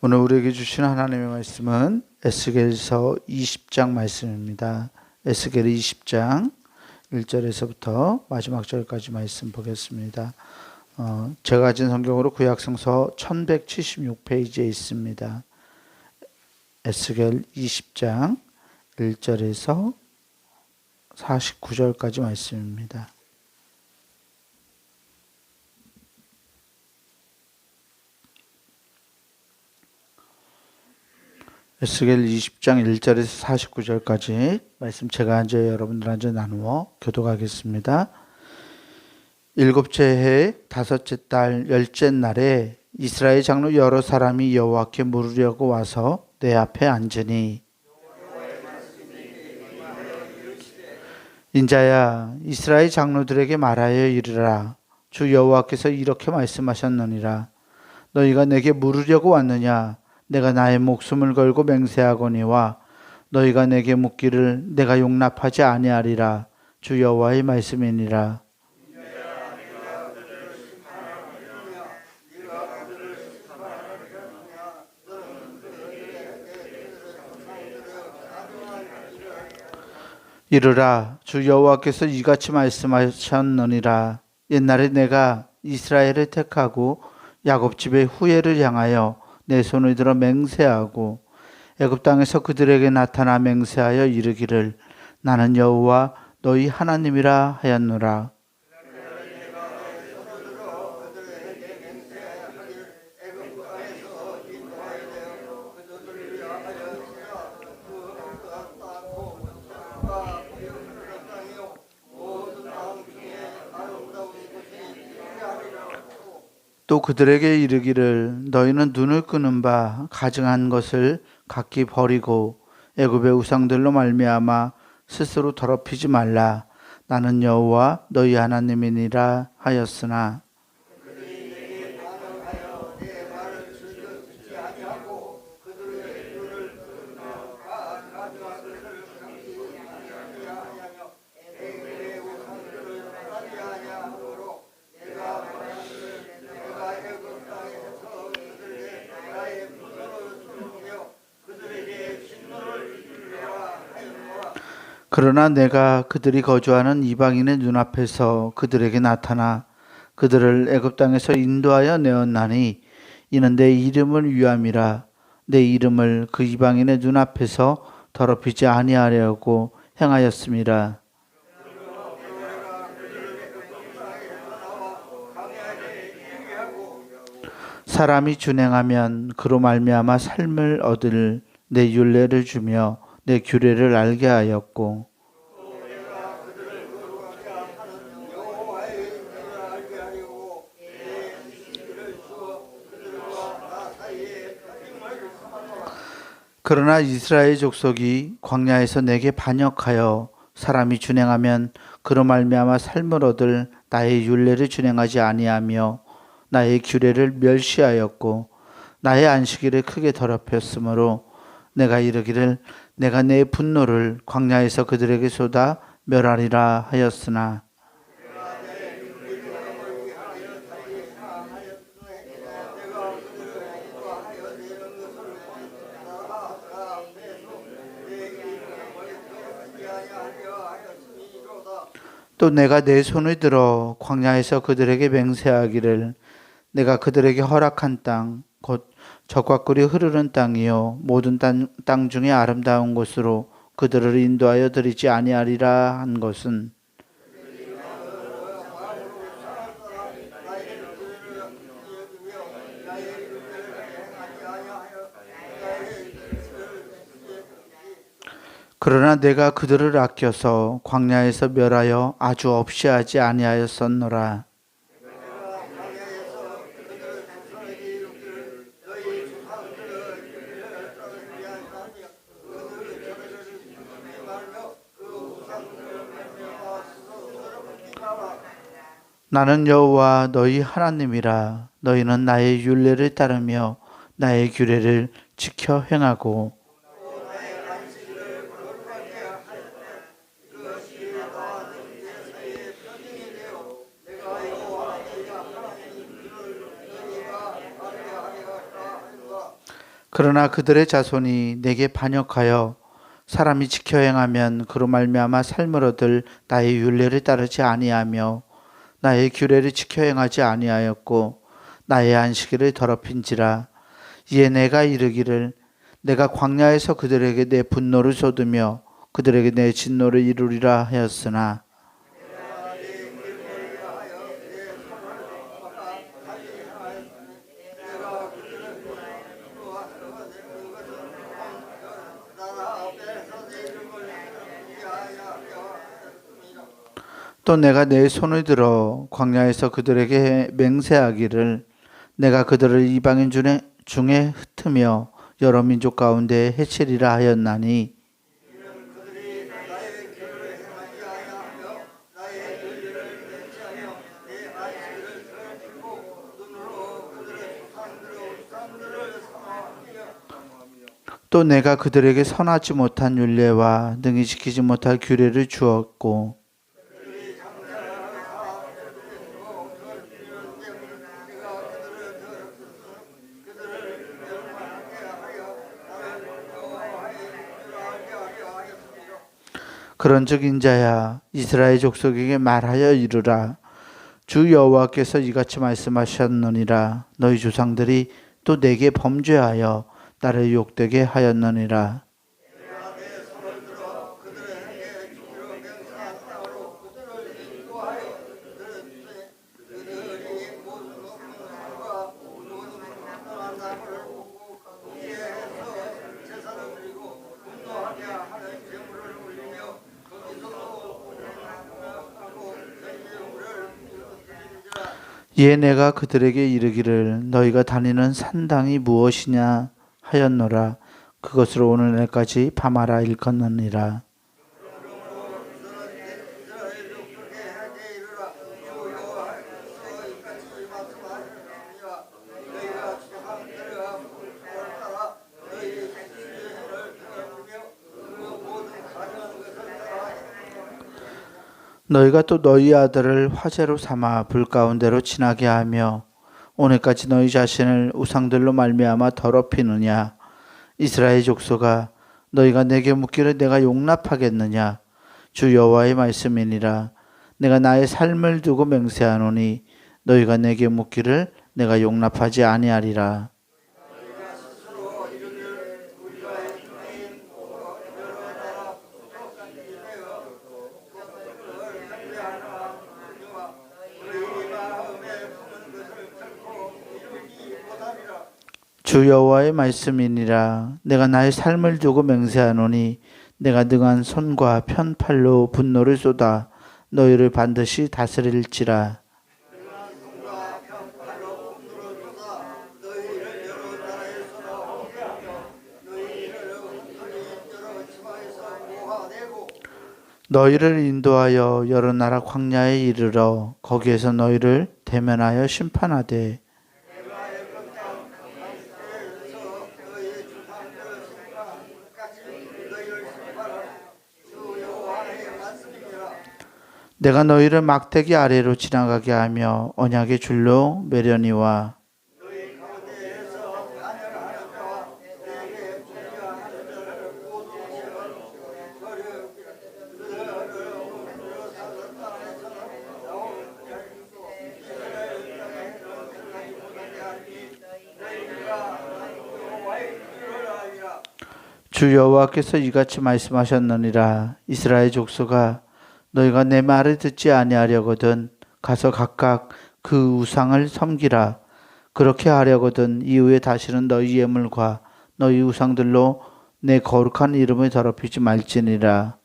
오늘 우리에게 주신 하나님의 말씀은 에스겔서 20장 말씀입니다. 에스겔 20장 1절에서부터 마지막 절까지 말씀 보겠습니다. 제가 가진 성경으로 구약성서 1176페이지에 있습니다. 에스겔 20장 1절에서 49절까지 말씀입니다. 에스겔 20장 1절에서 49절까지 말씀 제가 앉아 여러분들 앉아 나누어 교독하겠습니다. 일곱째 해 다섯째 달 열째 날에 이스라엘 장로 여러 사람이 여호와께 물으려고 와서 내 앞에 앉으니, 인자야 이스라엘 장로들에게 말하여 이르라. 주 여호와께서 이렇게 말씀하셨느니라. 너희가 내게 물으려고 왔느냐? 내가 나의 목숨을 걸고 맹세하거니와 너희가 내게 묻기를 내가 용납하지 아니하리라. 주 여호와의 말씀이니라. 이르라. 주 여호와께서 이같이 말씀하셨느니라. 옛날에 내가 이스라엘을 택하고 야곱 집의 후예를 향하여 내 손을 들어 맹세하고 애굽 땅에서 그들에게 나타나 맹세하여 이르기를 나는 여호와 너희 하나님이라 하였노라. 또 그들에게 이르기를 너희는 눈을 끄는 바 가증한 것을 각기 버리고 애굽의 우상들로 말미암아 스스로 더럽히지 말라. 나는 여호와 너희 하나님이니라 하였으나, 그러나 내가 그들이 거주하는 이방인의 눈앞에서 그들에게 나타나 그들을 애굽 땅에서 인도하여 내었나니 이는 내 이름을 위함이라. 내 이름을 그 이방인의 눈앞에서 더럽히지 아니하려고 행하였음이라. 사람이 준행하면 그로 말미암아 삶을 얻을 내 율례를 주며 내 규례를 알게 하였고, 그러나 이스라엘 족속이 광야에서 내게 반역하여 사람이 준행하면 그로 말미암아 삶을 얻을 나의 율례를 준행하지 아니하며 나의 규례를 멸시하였고 나의 안식일을 크게 더럽혔으므로 내가 이르기를 내가 내 분노를 광야에서 그들에게 쏟아 멸하리라 하였으나, 또 내가 내 손을 들어 광야에서 그들에게 맹세하기를 내가 그들에게 허락한 땅 곧 젖과 꿀이 흐르는 땅이요 모든 땅 중에 아름다운 곳으로 그들을 인도하여 드리지 아니하리라 한 것은, 그러나 내가 그들을 아껴서 광야에서 멸하여 아주 없이 하지 아니하였었노라. 나는 여호와 너희 하나님이라. 너희는 나의 율례를 따르며 나의 규례를 지켜 행하고 그러나 그들의 자손이 내게 반역하여 사람이 지켜 행하면 그로 말미암아 삶을 얻을 나의 율례를 따르지 아니하며 나의 규례를 지켜 행하지 아니하였고 나의 안식일을 더럽힌지라. 이에 내가 이르기를 내가 광야에서 그들에게 내 분노를 쏟으며 그들에게 내 진노를 이루리라 하였으나 또 내가 내 손을 들어 광야에서 그들에게 맹세하기를 내가 그들을 이방인 중에 흩으며 여러 민족 가운데 해치리라 하였나니 또 내가 그들에게 선하지 못한 율례와 능히 지키지 못할 규례를 주었고 그런즉 인자야 이스라엘 족속에게 말하여 이르라. 주 여호와께서 이같이 말씀하셨느니라. 너희 조상들이 또 내게 범죄하여 나를 욕되게 하였느니라. 이에 내가 그들에게 이르기를 너희가 다니는 산당이 무엇이냐 하였노라. 그것을 오늘날까지 밤하라 일컫느니라. 너희가 또 너희 아들을 화제로 삼아 불 가운데로 지나게 하며 오늘까지 너희 자신을 우상들로 말미암아 더럽히느냐. 이스라엘 족속아 너희가 내게 묻기를 내가 용납하겠느냐. 주 여호와의 말씀이니라. 내가 나의 삶을 두고 맹세하노니 너희가 내게 묻기를 내가 용납하지 아니하리라. 주 여호와의 말씀이니라. 내가 나의 삶을 두고 맹세하노니 내가 능한 손과 편팔로 분노를 쏟아 너희를 반드시 다스릴지라. 너희를 인도하여 여러 나라 광야에 이르러 거기에서 너희를 대면하여 심판하되 내가 너희를 막대기 아래로 지나가게 하며 언약의 줄로 매려니와 주 여호와께서 이같이 말씀하셨느니라. 이스라엘 족속아 너희가 내 말을 듣지 아니하려거든 가서 각각 그 우상을 섬기라. 그렇게 하려거든 이후에 다시는 너희 예물과 너희 우상들로 내 거룩한 이름을 더럽히지 말지니라.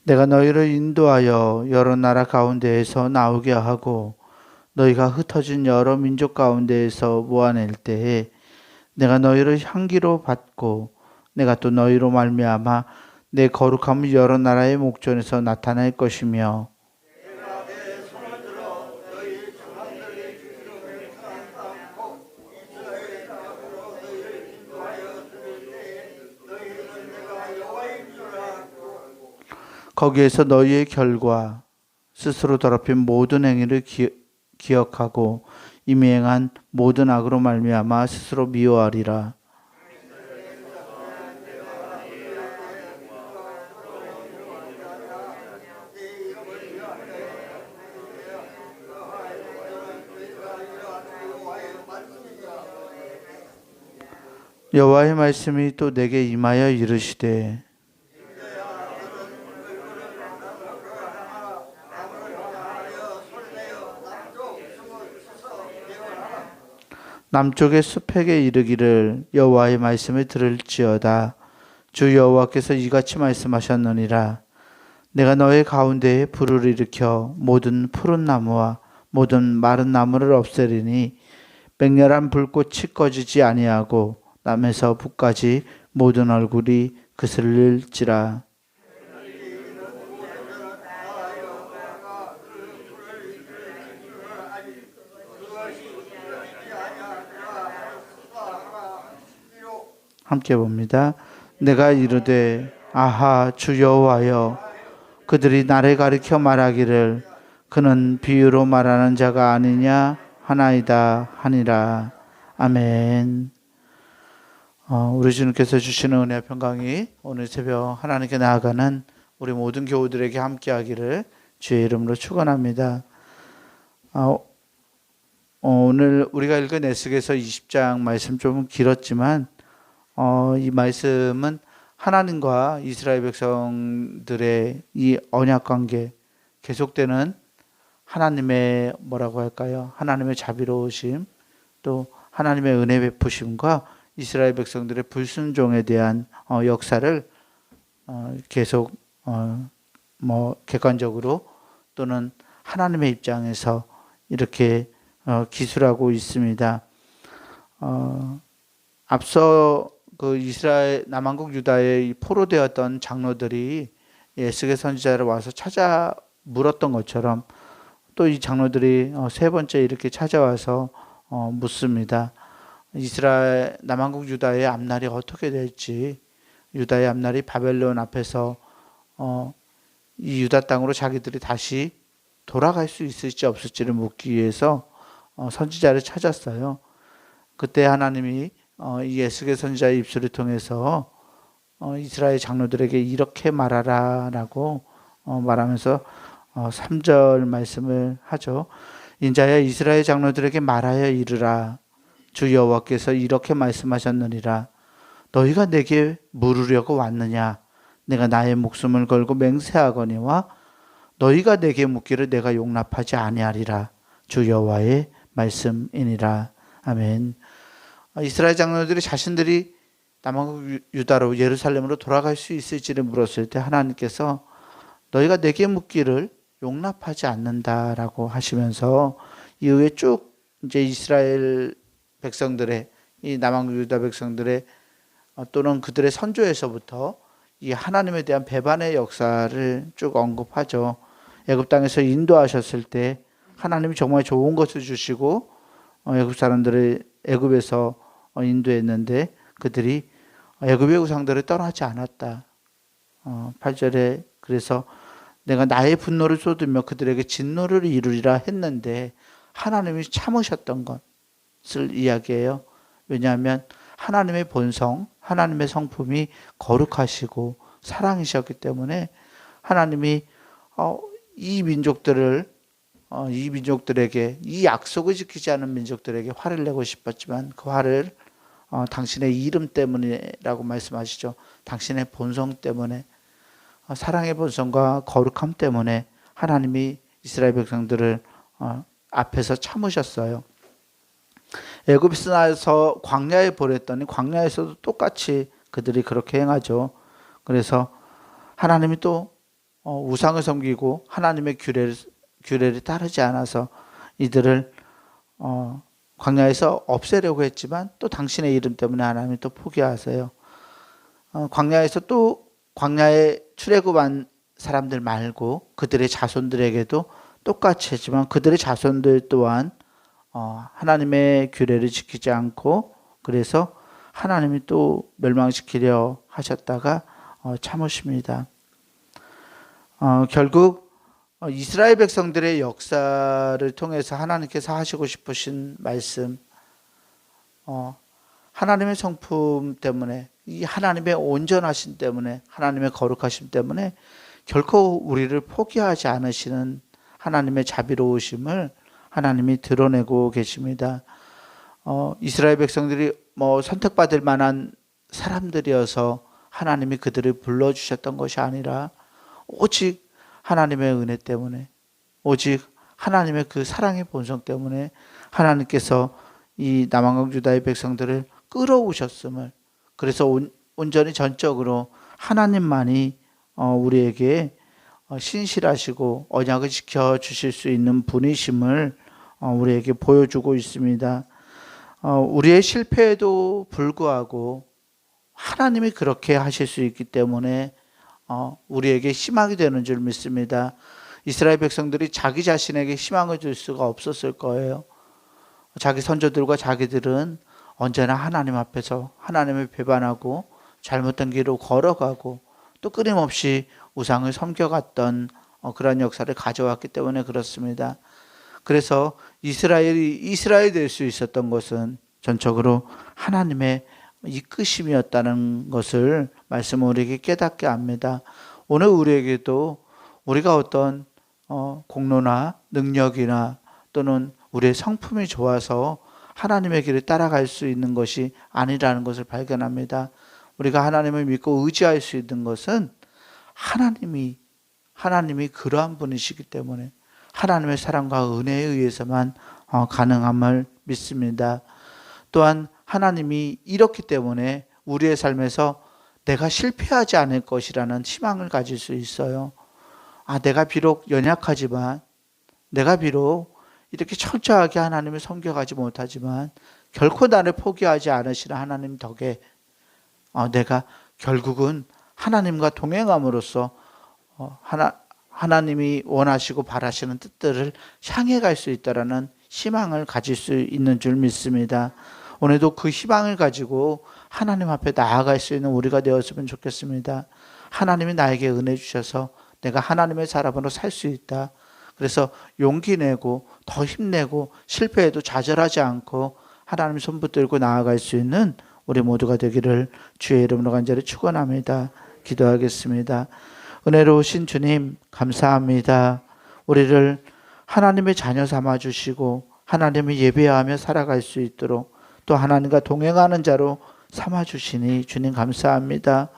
내가 너희를 인도하여 여러 나라 가운데에서 나오게 하고 너희가 흩어진 여러 민족 가운데에서 모아낼 때에 내가 너희를 향기로 받고 내가 또 너희로 말미암아 내 거룩함은 여러 나라의 목전에서 나타날 것이며 거기에서 너희의 결과 스스로 더럽힌 모든 행위를 기억하고 이미 행한 모든 악으로 말미암아 스스로 미워하리라. 여호와의 말씀이 또 내게 임하여 이르시되 남쪽의 숲에게 이르기를 여호와의 말씀을 들을지어다. 주 여호와께서 이같이 말씀하셨느니라. 내가 너의 가운데에 불을 일으켜 모든 푸른 나무와 모든 마른 나무를 없애리니 맹렬한 불꽃이 꺼지지 아니하고 남에서 북까지 모든 얼굴이 그슬릴지라. 함께 봅니다. 내가 이르되 아하 주 여호와여, 그들이 나를 가리켜 말하기를 그는 비유로 말하는 자가 아니냐 하나이다 하니라. 아멘. 우리 주님께서 주시는 은혜와 평강이 오늘 새벽 하나님께 나아가는 우리 모든 교우들에게 함께하기를 주의 이름으로 축원합니다. 오늘 우리가 읽은 에스겔서 20장 말씀 좀 길었지만 이 말씀은 하나님과 이스라엘 백성들의 이 언약 관계, 계속되는 하나님의 뭐라고 할까요? 하나님의 자비로우심, 또 하나님의 은혜 베푸심과 이스라엘 백성들의 불순종에 대한 역사를 계속 객관적으로 또는 하나님의 입장에서 이렇게 기술하고 있습니다. 앞서 그 이스라엘 남한국 유다에 포로되었던 장로들이 에스겔 선지자를 와서 찾아 물었던 것처럼 또 이 장로들이 세 번째 이렇게 찾아와서 묻습니다. 이스라엘 남한국 유다의 앞날이 어떻게 될지, 유다의 앞날이 바벨론 앞에서 이 유다 땅으로 자기들이 다시 돌아갈 수 있을지 없을지를 묻기 위해서 선지자를 찾았어요. 그때 하나님이 이 에스겔 선지자의 입술을 통해서 이스라엘 장로들에게 이렇게 말하라 라고 말하면서 3절 말씀을 하죠. 인자야 이스라엘 장로들에게 말하여 이르라. 주 여호와께서 이렇게 말씀하셨느니라. 너희가 내게 물으려고 왔느냐? 내가 나의 목숨을 걸고 맹세하거니와 너희가 내게 묻기를 내가 용납하지 아니하리라. 주 여호와의 말씀이니라. 아멘. 이스라엘 장로들이 자신들이 남한국 유다로 예루살렘으로 돌아갈 수 있을지를 물었을 때 하나님께서 너희가 내게 묻기를 용납하지 않는다라고 하시면서 이후에 쭉 이제 이스라엘 백성들의 이 남한국 유다 백성들의 또는 그들의 선조에서부터 이 하나님에 대한 배반의 역사를 쭉 언급하죠. 애굽 땅에서 인도하셨을 때 하나님이 정말 좋은 것을 주시고 애굽 사람들을 애굽에서 인도했는데 그들이 애굽의 우상들을 떠나지 않았다. 8절에 그래서 내가 나의 분노를 쏟으며 그들에게 진노를 이루리라 했는데 하나님이 참으셨던 것을 이야기해요. 왜냐하면 하나님의 본성, 하나님의 성품이 거룩하시고 사랑이셨기 때문에 하나님이 이 민족들에게 이 약속을 지키지 않은 민족들에게 화를 내고 싶었지만 그 화를 당신의 이름 때문이라고 말씀하시죠. 당신의 본성 때문에, 사랑의 본성과 거룩함 때문에 하나님이 이스라엘 백성들을 앞에서 참으셨어요. 애굽에서 광야에 보냈더니 광야에서도 똑같이 그들이 그렇게 행하죠. 그래서 하나님이 또 우상을 섬기고 하나님의 규례를 따르지 않아서 이들을 광야에서 없애려고 했지만 또 당신의 이름 때문에 하나님이 또 포기하세요. 광야에서 또 광야에 출애굽한 사람들 말고 그들의 자손들에게도 똑같이 했지만 그들의 자손들 또한 하나님의 규례를 지키지 않고 그래서 하나님이 또 멸망시키려 하셨다가 참으십니다. 결국 이스라엘 백성들의 역사를 통해서 하나님께서 하시고 싶으신 말씀, 하나님의 성품 때문에, 이 하나님의 온전하심 때문에, 하나님의 거룩하심 때문에 결코 우리를 포기하지 않으시는 하나님의 자비로우심을 하나님이 드러내고 계십니다. 이스라엘 백성들이 선택받을 만한 사람들이어서 하나님이 그들을 불러주셨던 것이 아니라 오직 하나님의 은혜 때문에, 오직 하나님의 그 사랑의 본성 때문에 하나님께서 이 남한강 유다의 백성들을 끌어오셨음을, 그래서 온전히 전적으로 하나님만이 우리에게 신실하시고 언약을 지켜주실 수 있는 분이심을 우리에게 보여주고 있습니다. 우리의 실패에도 불구하고 하나님이 그렇게 하실 수 있기 때문에 우리에게 희망이 되는 줄 믿습니다. 이스라엘 백성들이 자기 자신에게 희망을 줄 수가 없었을 거예요. 자기 선조들과 자기들은 언제나 하나님 앞에서 하나님을 배반하고 잘못된 길로 걸어가고 또 끊임없이 우상을 섬겨갔던 그런 역사를 가져왔기 때문에 그렇습니다. 그래서 이스라엘이 될 수 있었던 것은 전적으로 하나님의 이끄심이었다는 것을 말씀을 우리에게 깨닫게 합니다. 오늘 우리에게도 우리가 어떤 공로나 능력이나 또는 우리의 성품이 좋아서 하나님의 길을 따라갈 수 있는 것이 아니라는 것을 발견합니다. 우리가 하나님을 믿고 의지할 수 있는 것은 하나님이 그러한 분이시기 때문에 하나님의 사랑과 은혜에 의해서만 가능함을 믿습니다. 또한 하나님이 이렇기 때문에 우리의 삶에서 내가 실패하지 않을 것이라는 희망을 가질 수 있어요. 내가 비록 연약하지만, 내가 비록 이렇게 철저하게 하나님을 섬겨가지 못하지만 결코 나를 포기하지 않으시는 하나님 덕에 내가 결국은 하나님과 동행함으로써 하나님이 원하시고 바라시는 뜻들을 향해 갈 수 있다라는 희망을 가질 수 있는 줄 믿습니다. 오늘도 그 희망을 가지고 하나님 앞에 나아갈 수 있는 우리가 되었으면 좋겠습니다. 하나님이 나에게 은혜 주셔서 내가 하나님의 사람으로 살 수 있다. 그래서 용기 내고 더 힘내고 실패해도 좌절하지 않고 하나님 손 붙들고 나아갈 수 있는 우리 모두가 되기를 주의 이름으로 간절히 축원합니다. 기도하겠습니다. 은혜로우신 주님 감사합니다. 우리를 하나님의 자녀 삼아 주시고 하나님을 예배하며 살아갈 수 있도록 또 하나님과 동행하는 자로 삼아 주시니 주님 감사합니다.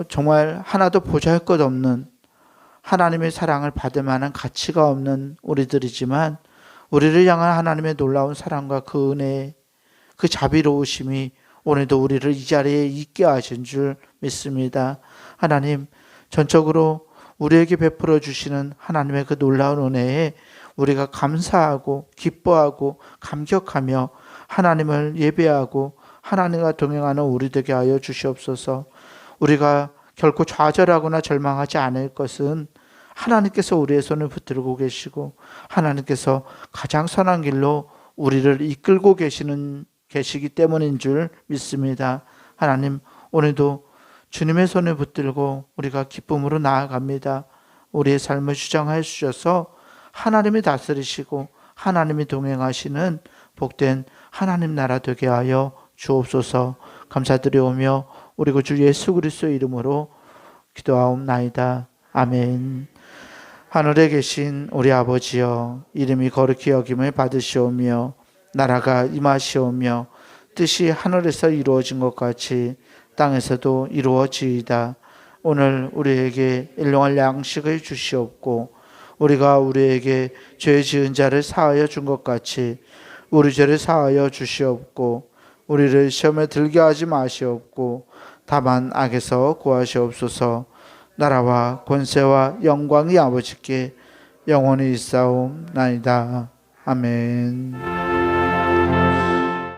정말 하나도 보잘것없는 하나님의 사랑을 받을 만한 가치가 없는 우리들이지만 우리를 향한 하나님의 놀라운 사랑과 그 은혜, 그 자비로우심이 오늘도 우리를 이 자리에 있게 하신 줄 믿습니다. 하나님, 전적으로 우리에게 베풀어 주시는 하나님의 그 놀라운 은혜에 우리가 감사하고 기뻐하고 감격하며 하나님을 예배하고 하나님과 동행하는 우리 되게 하여 주시옵소서. 우리가 결코 좌절하거나 절망하지 않을 것은 하나님께서 우리의 손을 붙들고 계시고 하나님께서 가장 선한 길로 우리를 이끌고 계시기 때문인 줄 믿습니다. 하나님, 오늘도 주님의 손을 붙들고 우리가 기쁨으로 나아갑니다. 우리의 삶을 주장하여 주셔서 하나님이 다스리시고 하나님이 동행하시는 복된 하나님 나라 되게 하여 주옵소서. 감사드리오며 우리 주 예수 그리스도의 이름으로 기도하옵나이다. 아멘. 하늘에 계신 우리 아버지여, 이름이 거룩히 여김을 받으시오며 나라가 임하시오며 뜻이 하늘에서 이루어진 것 같이 땅에서도 이루어지이다. 오늘 우리에게 일용할 양식을 주시옵고 우리가 우리에게 죄 지은 자를 사하여 준 것 같이 우리 죄를 사하여 주시옵고 우리를 시험에 들게 하지 마시옵고 다만 악에서 구하시옵소서. 나라와 권세와 영광이 아버지께 영원히 있사옵나이다. 아멘.